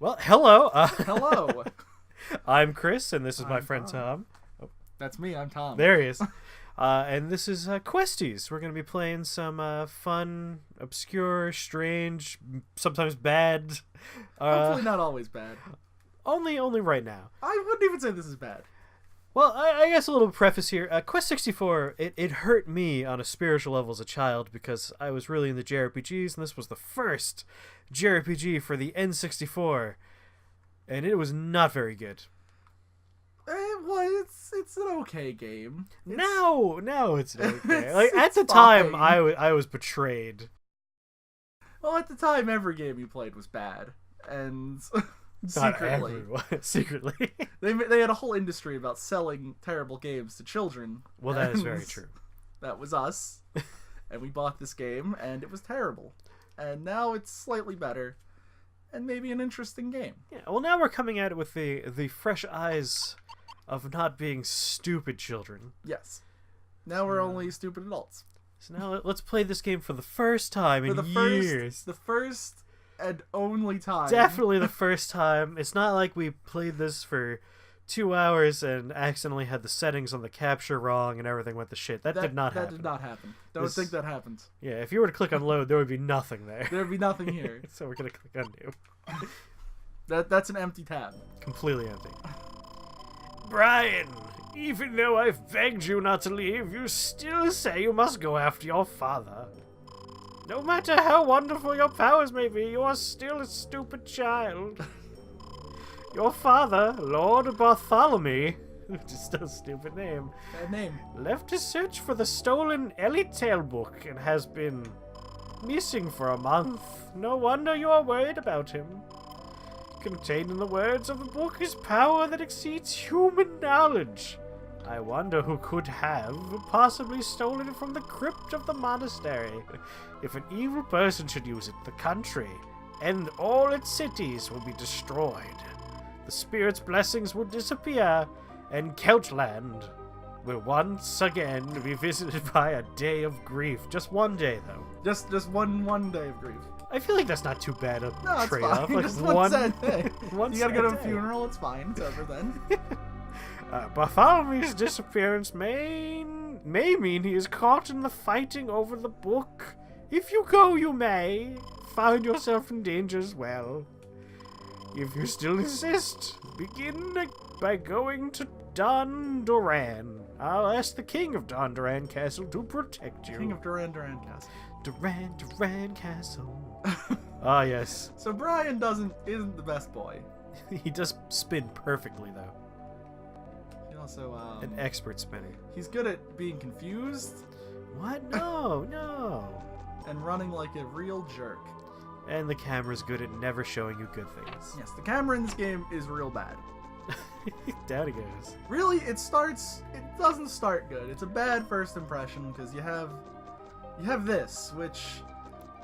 Well, hello. Hello. I'm Chris, and this is my I'm friend Tom. Oh, That's me. I'm Tom. there he is. And this is Questies. We're going to be playing some fun, obscure, strange, sometimes bad. Hopefully not always bad. Only right now. I wouldn't even say this is bad. Well, I guess a little preface here. Quest 64, it hurt me on a spiritual level as a child because I was really into JRPGs, and this was the first JRPG for the N64, and it was not very good. Well, it's an okay game. Now it's okay. It's At the time, fine. I was betrayed. Well, at the time, every game you played was bad, and Not secretly, everyone. Secretly. they had a whole industry about selling terrible games to children. Well, that is and very true. That was us, and we bought this game, and it was terrible. And now it's slightly better, and maybe an interesting game. Yeah. Well, now we're coming at it with the fresh eyes of not being stupid children. Yes. Now we're only stupid adults. So now let's play this game for the first time in The first and only time. Definitely the first time. It's not like we played this for 2 hours and accidentally had the settings on the capture wrong and everything went to shit. That did not happen. That did not happen. Don't think that happened. Yeah, if you were to click on load, there would be nothing there. There'd be nothing here. So we're going to click on new. That's an empty tab. Completely empty. Brian, even though I've begged you not to leave, you still say you must go after your father. No matter how wonderful your powers may be, you are still a stupid child. Your father, Lord Bartholomew, which is still a stupid name, Bad name. left to search for the stolen Ellie Tale book and has been missing for a month. No wonder you are worried about him. Contained in the words of the book is power that exceeds human knowledge. I wonder who could have possibly stolen it from the crypt of the monastery. If an evil person should use it, the country and all its cities will be destroyed. The spirit's blessings will disappear, and Celtland will once again be visited by a day of grief. Just one day, though. Just one day of grief. I feel like that's not too bad a No, it's trade-off. fine. Like Just one sad day. one You gotta sad go to a day. funeral. It's fine. It's over then. Bartholomew's disappearance may mean he is caught in the fighting over the book. If you go, you may find yourself in danger as well. If you still insist, begin by going to Dondoran. I'll ask the king of Dondoran Castle to protect you. King of Duran Castle. Duran Castle. Ah, yes. So Brian isn't the best boy. He does spin perfectly, though. He also An expert spinner. he's good at being confused What? No. and running like a real jerk. And the camera's good at never showing you good things. Yes, the camera in this game is real bad. Down it goes. Really, it doesn't start good. It's a bad first impression because you have this, which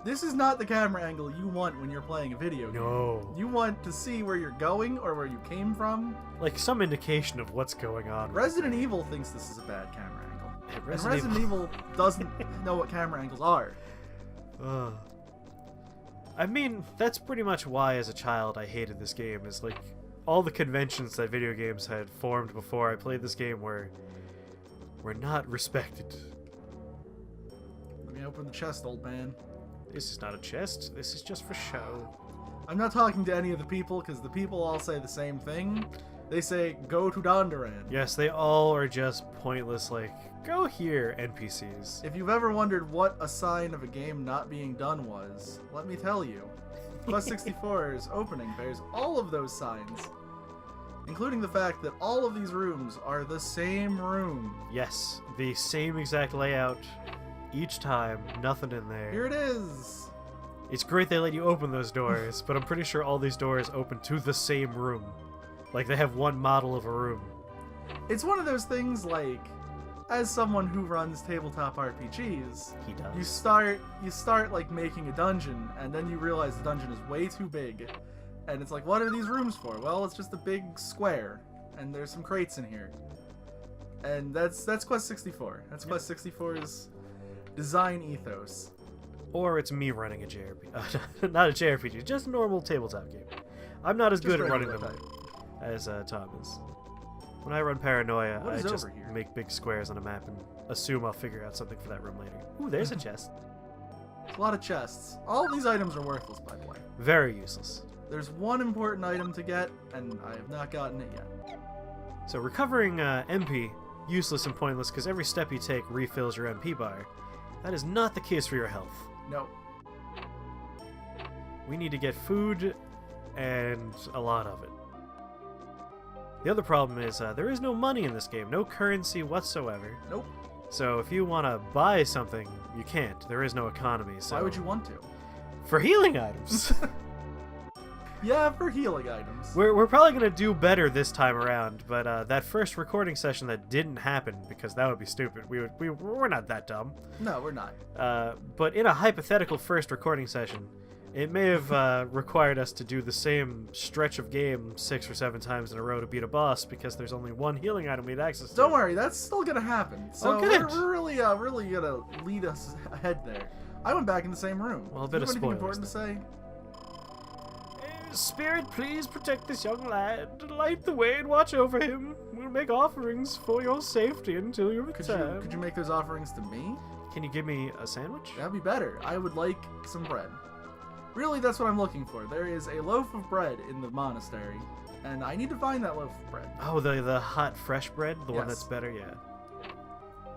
this is not the camera angle you want when you're playing a video game. No. You want to see where you're going or where you came from. Like some indication of what's going on. Resident Evil thinks this is a bad camera angle. And And Resident Evil doesn't know what camera angles are. Ugh. I mean, that's pretty much why as a child I hated this game, is like all the conventions that video games had formed before I played this game were not respected. Let me open the chest, old man. This is not a chest, this is just for show. I'm not talking to any of the people because the people all say the same thing. They say, go to Dondoran. Yes, they all are just pointless, like, go here, NPCs. If you've ever wondered what a sign of a game not being done was, let me tell you. Quest 64's opening bears all of those signs, including the fact that all of these rooms are the same room. Yes, the same exact layout each time, nothing in there. Here it is. It's great they let you open those doors, but I'm pretty sure all these doors open to the same room. Like they have one model of a room. It's one of those things like, as someone who runs tabletop RPGs, He does. you start like making a dungeon, and then you realize the dungeon is way too big, and it's like, what are these rooms for? Well, it's just a big square, and there's some crates in here, and that's Quest 64. That's Quest 64's design ethos. Or it's me running a JRPG. Not a JRPG, just a normal tabletop game. I'm not as Just good at running regular them type. as Tom is. When I run Paranoia, What I is just over here? make big squares on a map and assume I'll figure out something for that room later. Ooh, there's a chest. There's a lot of chests. All of these items are worthless, by the way. Very useless. There's one important item to get, and I have not gotten it yet. So recovering MP, useless and pointless because every step you take refills your MP bar. That is not the case for your health. No. We need to get food and a lot of it. The other problem is there is no money in this game, no currency whatsoever. Nope. So if you want to buy something, you can't. There is no economy. So Why would you want to? For healing items. Yeah, for healing items. We're probably going to do better this time around, but that first recording session that didn't happen, because that would be stupid. We're not that dumb. No, we're not. But in a hypothetical first recording session, it may have required us to do the same stretch of game 6 or 7 times in a row to beat a boss because there's only one healing item we had access to. Don't worry, that's still gonna happen. So good. we're really gonna lead us ahead there. I went back in the same room. Well, a Do bit you of have anything important to spoilers say? Spirit, please protect this young lad. Light the way and watch over him. We'll make offerings for your safety until you return. Could you make those offerings to me? Can you give me a sandwich? That'd be better. I would like some bread. Really, that's what I'm looking for. There is a loaf of bread in the monastery, and I need to find that loaf of bread. Oh, the hot fresh bread? The one Yes. that's better? Yeah.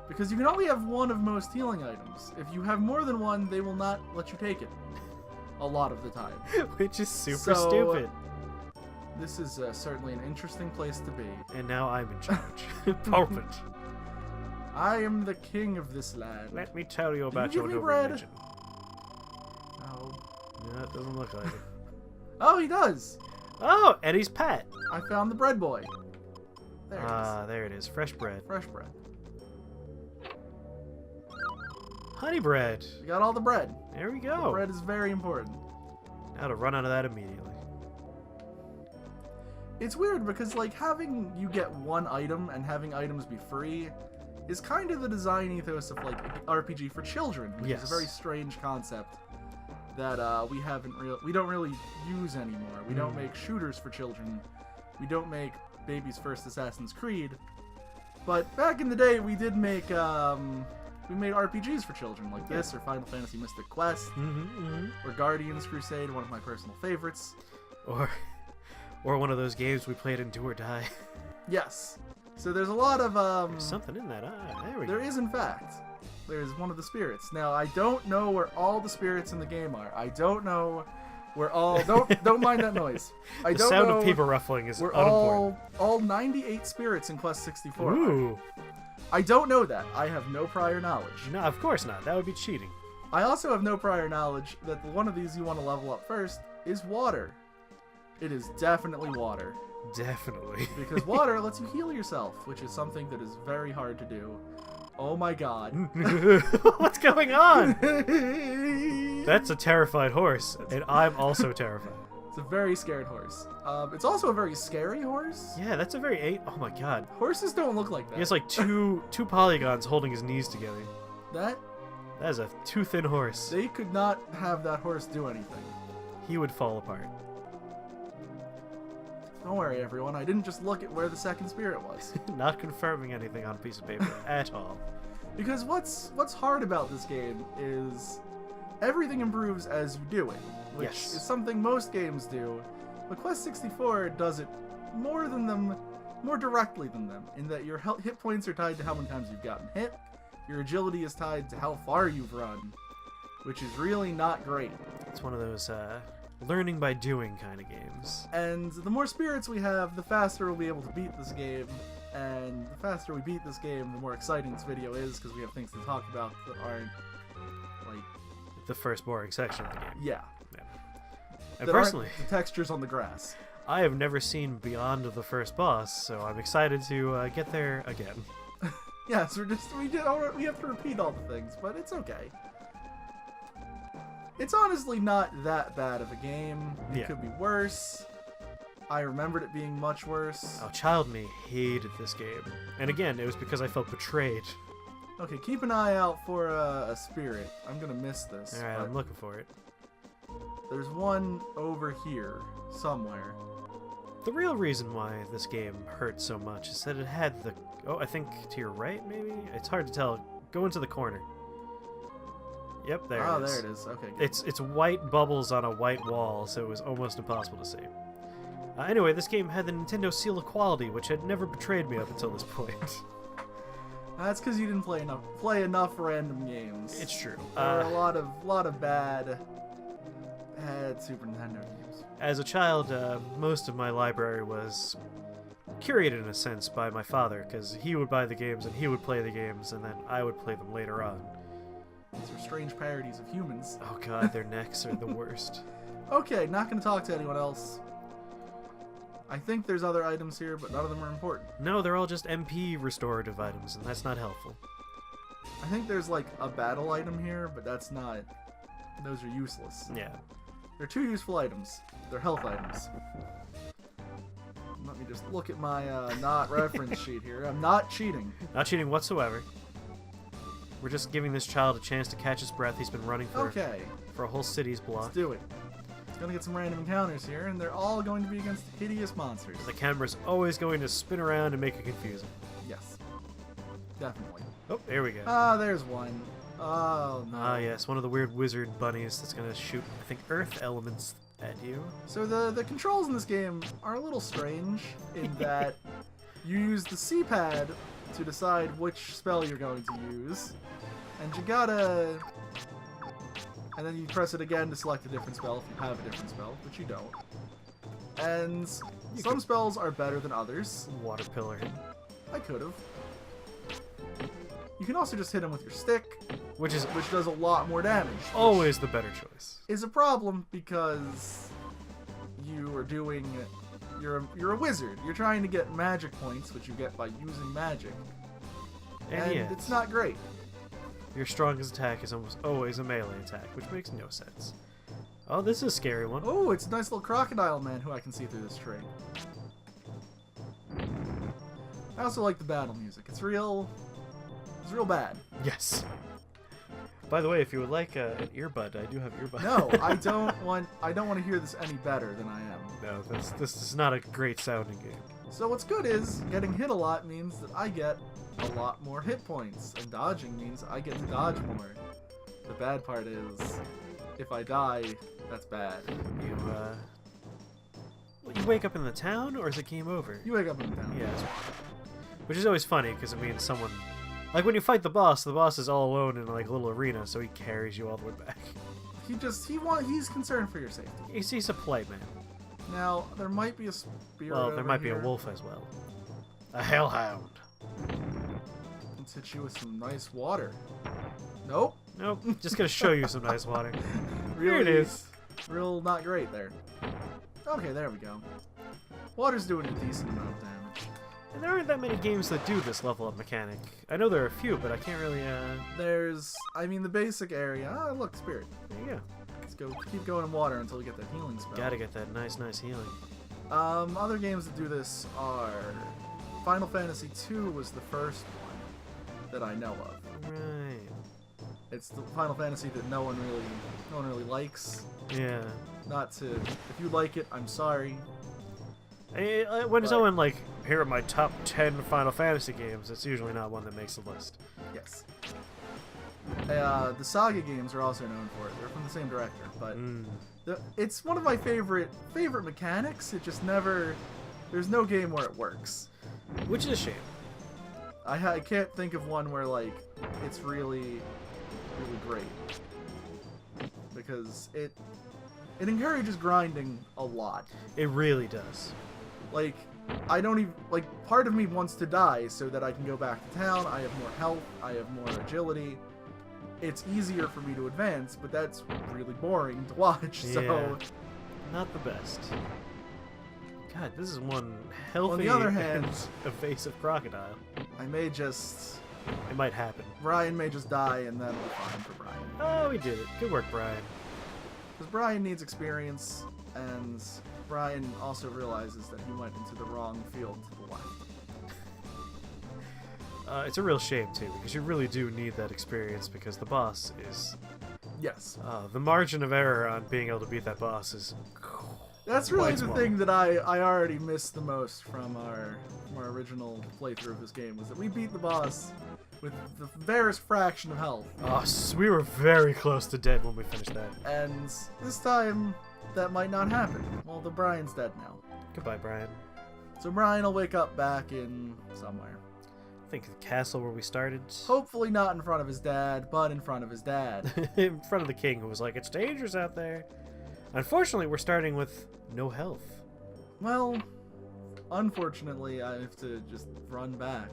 Because you can only have one of most healing items. If you have more than one, they will not let you take it. A lot of the time. Which is super So, stupid. This is certainly an interesting place to be. And now I'm in charge. Perfect. I am the king of this land. Let me tell you you about give your me new bread? religion. No. No, it doesn't look like it. Oh, he does! Oh, Eddie's pet. I found the bread boy. There it Ah, there it is. Fresh bread. is. Fresh bread. Honey bread. We got all the bread. There we The go. bread is very important. Now to run out of that immediately. It's weird because, like, having you get one item and having items be free is kind of the design ethos of, like, RPG for children, which is Yes. a very strange concept that we don't really use anymore. We don't make shooters for children. We don't make baby's first Assassin's Creed. But back in the day, we did make we made RPGs for children like this, or Final Fantasy Mystic Quest, or Guardians Crusade, one of my personal favorites. Or one of those games we played in Do or Die. Yes. So there's a lot of There's something in that eye. There we There go. is, in fact. There's one of the spirits. Now, I don't know where all the spirits in the game are. I don't know where all... Don't mind that noise. I The don't sound know of paper ruffling is where unimportant. all 98 spirits in Quest 64 are. Ooh. I don't know that. I have no prior knowledge. No, of course not. That would be cheating. I also have no prior knowledge that one of these you want to level up first is water. It is definitely water. Definitely. Because water lets you heal yourself, which is something that is very hard to do. Oh my god. What's going on? That's a terrified horse, and I'm also terrified. It's a very scared horse. It's also a very scary horse. Yeah, that's a very oh my god. Horses don't look like that. He has like two polygons holding his knees together. That That is a too thin horse. they could not have that horse do anything. He would fall apart. Don't worry, everyone. I didn't just look at where the second spirit was. Not confirming anything on a piece of paper at all. Because what's hard about this game is everything improves as you do it, which Yes. is something most games do. But Quest 64 does it more directly than them, in that your hit points are tied to how many times you've gotten hit. Your agility is tied to how far you've run, which is really not great. It's one of those learning by doing kind of games. And the more spirits we have, the faster we'll be able to beat this game. And the faster we beat this game, the more exciting this video is, because we have things to talk about that aren't, like... The first boring section of the game. Yeah. And that personally, aren't the textures on the grass. I have never seen beyond the first boss, so I'm excited to get there again. Yes, we have to repeat all the things, but it's okay. It's honestly not that bad of a game. It could be worse. I remembered it being much worse. Oh, child me hated this game. And again, it was because I felt betrayed. Okay, keep an eye out for a spirit. I'm gonna miss this. Alright, but I'm looking for it. There's one over here somewhere. The real reason why this game hurt so much is that it had the... Oh, I think to your right, maybe? It's hard to tell. Go into the corner. Yep, there it is. Oh, there it is. Okay, good. It's white bubbles on a white wall, so it was almost impossible to see. Anyway, this game had the Nintendo seal of quality, which had never betrayed me up until this point. That's because you didn't play enough random games. It's true. There are a lot of bad Super Nintendo games. As a child, most of my library was curated in a sense by my father, because he would buy the games and he would play the games, and then I would play them later on. These are strange parodies of humans. Oh god, their necks are the worst. Okay, not going to talk to anyone else. I think there's other items here, but none of them are important. No, they're all just MP restorative items, and that's not helpful. I think there's like a battle item here, but that's not... Those are useless. Yeah. They're two useful items. They're health items. Let me just look at my not reference sheet here. I'm not cheating. Not cheating whatsoever. We're just giving this child a chance to catch his breath. He's been running for a whole city's block. Let's do it. Gonna get some random encounters here, and they're all going to be against hideous monsters. The camera's always going to spin around and make it confusing. Yes. Definitely. Oh, there we go. Ah, there's one. Oh, no. Ah, yes, one of the weird wizard bunnies that's gonna shoot, I think, earth elements at you. So the controls in this game are a little strange in that you use the C-pad to decide which spell you're going to use, and you gotta... And then you press it again to select a different spell if you have a different spell, which you don't. And some spells are better than others. Water pillar him. I could've. You can also just hit him with your stick, which does a lot more damage. Always the better choice. Is a problem because you are doing... You're a wizard. You're trying to get magic points, which you get by using magic. And it's not great. Your strongest attack is almost always a melee attack, which makes no sense. Oh, this is a scary one. Oh, it's a nice little crocodile man who I can see through this tree. I also like the battle music. It's real bad. Yes. By the way, if you would like an earbud, I do have earbuds. No, I don't want to hear this any better than I am. No, this is not a great sounding game. So what's good is getting hit a lot means that I get a lot more hit points, and dodging means I get to dodge more. The bad part is, if I die, that's bad. You wake up in the town, or is it game over? You wake up in the town. Yeah, which is always funny because it means someone, like when you fight the boss is all alone in like a little arena, so he carries you all the way back. He's concerned for your safety. He's a polite man. Now there might be a spirit. Well, there might here. be a wolf as well. A hellhound. Let's hit you with some nice water. Nope. Nope. Just gonna show you some nice water. Really, Here it is. Real not great there. Okay, there we go. Water's doing a decent amount of damage. And there aren't that many games that do this level up mechanic. I know there are a few, but I can't really, There's, the basic area. Ah, look, spirit. There you go. Let's go, keep going in water until we get that healing spell. Gotta get that nice healing. Other games that do this are... Final Fantasy II was the first one that I know of. Right. It's the Final Fantasy that no one really likes. Yeah. If you like it, I'm sorry. When someone like, here are my top 10 Final Fantasy games, it's usually not one that makes the list. Yes. The Saga games are also known for it. They're from the same director, but it's one of my favorite mechanics. It just never... There's no game where it works. Which is a shame. I can't think of one where, like, it's really great. Because it encourages grinding a lot. It really does. Like, I don't even... Like, part of me wants to die so that I can go back to town. I have more health. I have more agility. It's easier for me to advance, but that's really boring to watch, so... Yeah. Not the best. God, this is one healthy on the other hand, evasive crocodile. It might happen. Brian may just die, and then we'll fine for Brian. Oh, we did it. Good work, Brian. Because Brian needs experience, and Brian also realizes that he went into the wrong field to the left. It's a real shame, too, because you really do need that experience, because the boss is Yes. The margin of error on being able to beat that boss is That's really quite the small. thing that I already missed the most from our original playthrough of this game, was that we beat the boss with the barest fraction of health. Oh, we were very close to dead when we finished that. And this time, that might not happen. Well, the Brian's dead now. Goodbye, Brian. So Brian will wake up back in somewhere. I think the castle where we started. Hopefully not in front of his dad, but in front of his dad. In front of the king, who was like, "It's dangerous out there." Unfortunately, we're starting with no health. Well, unfortunately, I have to just run back.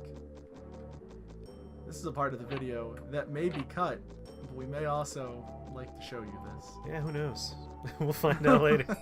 This is a part of the video that may be cut, but we may also like to show you this. Yeah, who knows? We'll find out later.